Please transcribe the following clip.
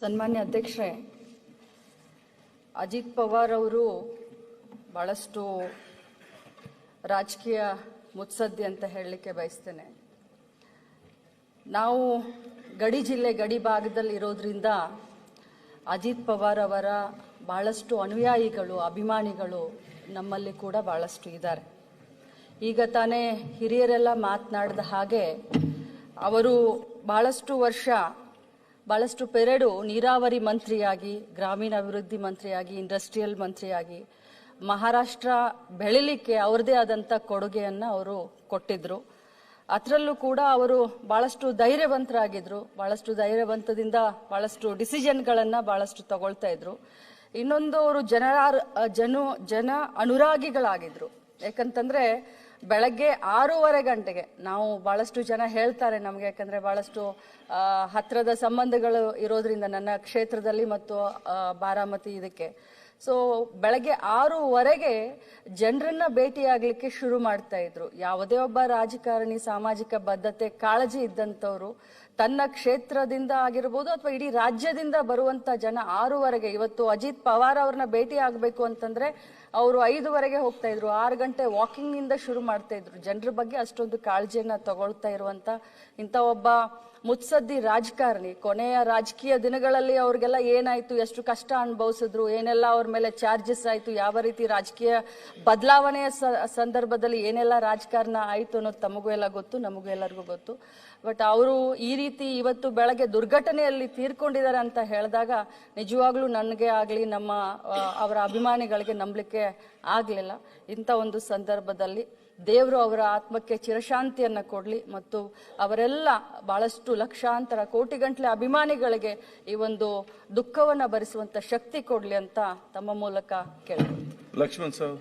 ಸನ್ಮಾನ್ಯ ಅಧ್ಯಕ್ಷರೇ, ಅಜಿತ್ ಪವಾರ್ ಅವರು ಬಹಳಷ್ಟು ರಾಜಕೀಯ ಮುತ್ಸದ್ದಿ ಅಂತ ಹೇಳಲಿಕ್ಕೆ ಬಯಸ್ತೇನೆ. ನಾವು ಗಡಿ ಜಿಲ್ಲೆ ಗಡಿ ಭಾಗದಲ್ಲಿ ಇರೋದ್ರಿಂದ ಅಜಿತ್ ಪವಾರ್ ಅವರ ಬಹಳಷ್ಟು ಅನುಯಾಯಿಗಳು ಅಭಿಮಾನಿಗಳು ನಮ್ಮಲ್ಲಿ ಕೂಡ ಬಹಳಷ್ಟು ಇದ್ದಾರೆ. ಈಗ ತಾನೇ ಹಿರಿಯರೆಲ್ಲ ಮಾತನಾಡಿದ ಹಾಗೆ ಅವರು ಬಹಳಷ್ಟು ವರ್ಷ ಬಹಳಷ್ಟು ಪೆರಡು ನೀರಾವರಿ ಮಂತ್ರಿಯಾಗಿ, ಗ್ರಾಮೀಣಾಭಿವೃದ್ಧಿ ಮಂತ್ರಿಯಾಗಿ, ಇಂಡಸ್ಟ್ರಿಯಲ್ ಮಂತ್ರಿಯಾಗಿ ಮಹಾರಾಷ್ಟ್ರ ಬೆಳಿಲಿಕ್ಕೆ ಅವರದೇ ಆದಂಥ ಕೊಡುಗೆಯನ್ನು ಅವರು ಕೊಟ್ಟಿದ್ರು. ಅದರಲ್ಲೂ ಕೂಡ ಅವರು ಬಹಳಷ್ಟು ಧೈರ್ಯವಂತರಾಗಿದ್ರು. ಬಹಳಷ್ಟು ಧೈರ್ಯವಂತದಿಂದ ಬಹಳಷ್ಟು ಡಿಸಿಷನ್ಗಳನ್ನು ಬಹಳಷ್ಟು ತಗೊಳ್ತಾ ಇದ್ರು. ಇನ್ನೊಂದು ಅವರು ಜನ ಅನುರಾಗಿಗಳಾಗಿದ್ರು. ಯಾಕಂತಂದ್ರೆ ಬೆಳಗ್ಗೆ 6:30 ಗಂಟೆಗೆ ನಾವು ಬಹಳಷ್ಟು ಜನ ಹೇಳ್ತಾರೆ ನಮಗೆ, ಯಾಕಂದ್ರೆ ಬಹಳಷ್ಟು ಹತ್ತಿರದ ಸಂಬಂಧಗಳು ಇರೋದ್ರಿಂದ ನನ್ನ ಕ್ಷೇತ್ರದಲ್ಲಿ ಮತ್ತು ಬಾರಾಮತಿ ಇದಕ್ಕೆ. ಸೊ ಬೆಳಗ್ಗೆ 6:15ಗೆ ಜನರನ್ನ ಭೇಟಿಯಾಗಲಿಕ್ಕೆ ಶುರು ಮಾಡ್ತಾ ಇದ್ರು. ಯಾವುದೇ ಒಬ್ಬ ರಾಜಕಾರಣಿ ಸಾಮಾಜಿಕ ಬದ್ಧತೆ ಕಾಳಜಿ ಇದ್ದಂಥವ್ರು ತನ್ನ ಕ್ಷೇತ್ರದಿಂದ ಆಗಿರ್ಬೋದು ಅಥವಾ ಇಡೀ ರಾಜ್ಯದಿಂದ ಬರುವಂತ ಜನ 6:15ಗೆ, ಇವತ್ತು ಅಜಿತ್ ಪವಾರ್ ಅವ್ರನ್ನ ಭೇಟಿ ಆಗಬೇಕು ಅಂತಂದ್ರೆ ಅವರು 5:15ಗೆ ಹೋಗ್ತಾ ಇದ್ರು. 6 ಗಂಟೆ ವಾಕಿಂಗ್ ನಿಂದ ಶುರು ಮಾಡ್ತಾ ಇದ್ರು. ಜನರ ಬಗ್ಗೆ ಅಷ್ಟೊಂದು ಕಾಳಜಿಯನ್ನ ತಗೊಳ್ತಾ ಇರುವಂತ ಇಂಥ ಒಬ್ಬ ಮುತ್ಸದ್ದಿ ರಾಜಕಾರಣಿ ಕೊನೆಯ ರಾಜಕೀಯ ದಿನಗಳಲ್ಲಿ ಅವ್ರಿಗೆಲ್ಲ ಏನಾಯ್ತು, ಎಷ್ಟು ಕಷ್ಟ ಅನುಭವಿಸಿದ್ರು, ಏನೆಲ್ಲ ಅವ್ರ ಮೇಲೆ ಚಾರ್ಜಸ್ ಆಯ್ತು, ಯಾವ ರೀತಿ ರಾಜಕೀಯ ಬದಲಾವಣೆಯ ಸಂದರ್ಭದಲ್ಲಿ ಏನೆಲ್ಲ ರಾಜಕಾರಣ ಆಯ್ತು ಅನ್ನೋದು ತಮಗೂ ಎಲ್ಲ ಗೊತ್ತು, ನಮಗೂ ಎಲ್ಲರಿಗೂ ಗೊತ್ತು. ಬಟ್ ಅವರು ಈ ರೀತಿ ಇವತ್ತು ಬೆಳಗ್ಗೆ ದುರ್ಘಟನೆಯಲ್ಲಿ ತೀರ್ಕೊಂಡಿದ್ದಾರೆ ಅಂತ ಹೇಳಿದಾಗ ನಿಜವಾಗ್ಲೂ ನನಗೆ ಆಗಲಿ ಅವರ ಅಭಿಮಾನಿಗಳಿಗೆ ನಂಬಲಿಕ್ಕೆ ಆಗಲಿಲ್ಲ. ಇಂಥ ಒಂದು ಸಂದರ್ಭದಲ್ಲಿ ದೇವರು ಅವರ ಆತ್ಮಕ್ಕೆ ಚಿರಶಾಂತಿಯನ್ನ ಕೊಡಲಿ ಮತ್ತು ಅವರೆಲ್ಲ ಬಹಳಷ್ಟು ಲಕ್ಷಾಂತರ ಕೋಟಿಗಟ್ಟಲೆ ಅಭಿಮಾನಿಗಳಿಗೆ ಈ ಒಂದು ದುಃಖವನ್ನ ಭರಿಸುವಂತ ಶಕ್ತಿ ಕೊಡಲಿ ಅಂತ ತಮ್ಮ ಮೂಲಕ ಕೇಳ್ತೀನಿ. ಲಕ್ಷ್ಮಣ್ ಸರ್.